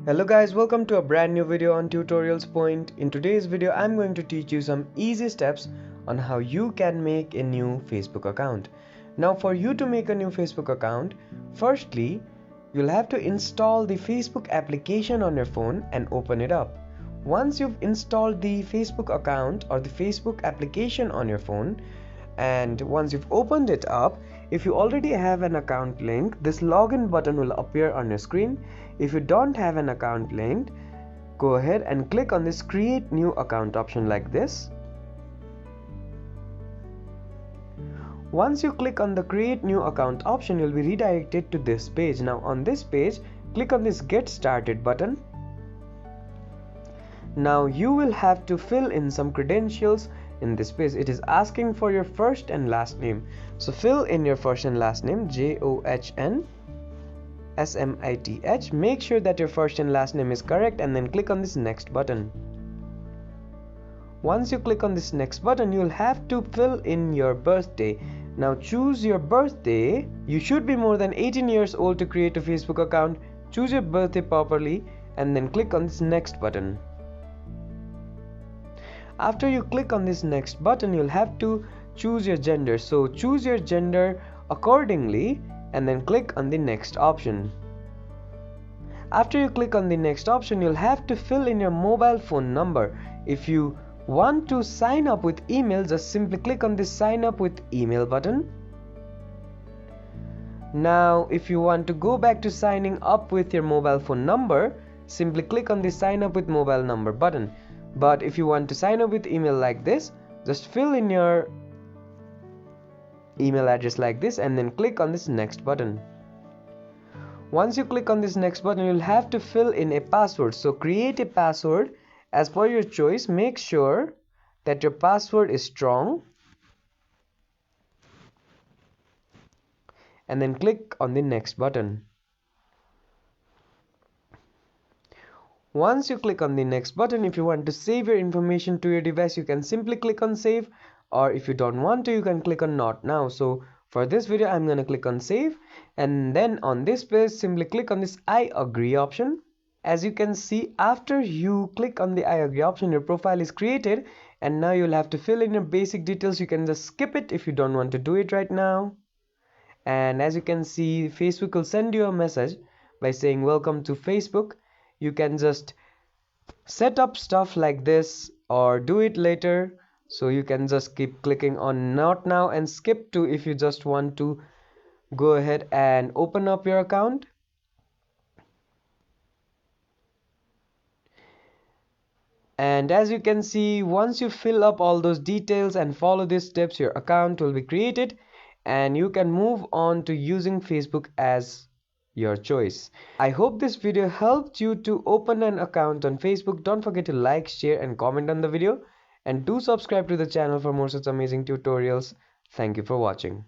Hello guys, welcome to a brand new video on Tutorials Point. In today's video, I'm going to teach you some easy steps on how you can make a new Facebook account. Now for you to make a new Facebook account, firstly, you'll have to install the Facebook application on your phone and open it up. Once you've installed the Facebook account or the Facebook application on your phone, and once you've opened it up, if you already have an account link, this login button will appear on your screen. If you don't have an account linked, go ahead and click on this create new account option like this. Once you click on the create new account option, you'll be redirected to this page. Now on this page, click on this get started button. Now you will have to fill in some credentials. In this page, it is asking for your first and last name, so fill in your first and last name, John Smith. Make sure that your first and last name is correct and then click on this next button. Once you click on this next button, you'll have to fill in your birthday. Now choose your birthday. You should be more than 18 years old to create a Facebook account. Choose your birthday properly and then click on this next button. After you click on this next button, you'll have to choose your gender. So choose your gender accordingly and then click on the next option. After you click on the next option, you'll have to fill in your mobile phone number. If you want to sign up with email, just simply click on this sign up with email button. Now if you want to go back to signing up with your mobile phone number, simply click on the sign up with mobile number button. But if you want to sign up with email like this, just fill in your email address like this and then click on this next button. Once you click on this next button, you'll have to fill in a password. So create a password as per your choice. Make sure that your password is strong and then click on the next button. Once you click on the next button, if you want to save your information to your device, you can simply click on save, or if you don't want to, you can click on not now. So for this video, I'm going to click on save, and then on this page, simply click on this I agree option. As you can see, after you click on the I agree option, your profile is created, and now you'll have to fill in your basic details. You can just skip it if you don't want to do it right now. And as you can see, Facebook will send you a message by saying welcome to Facebook. You can just set up stuff like this or do it later. So you can just keep clicking on not now and skip to if you just want to go ahead and open up your account. And as you can see, once you fill up all those details and follow these steps, your account will be created and you can move on to using Facebook as your choice. I hope this video helped you to open an account on Facebook. Don't forget to like, share and comment on the video, and do subscribe to the channel for more such amazing tutorials. Thank you for watching.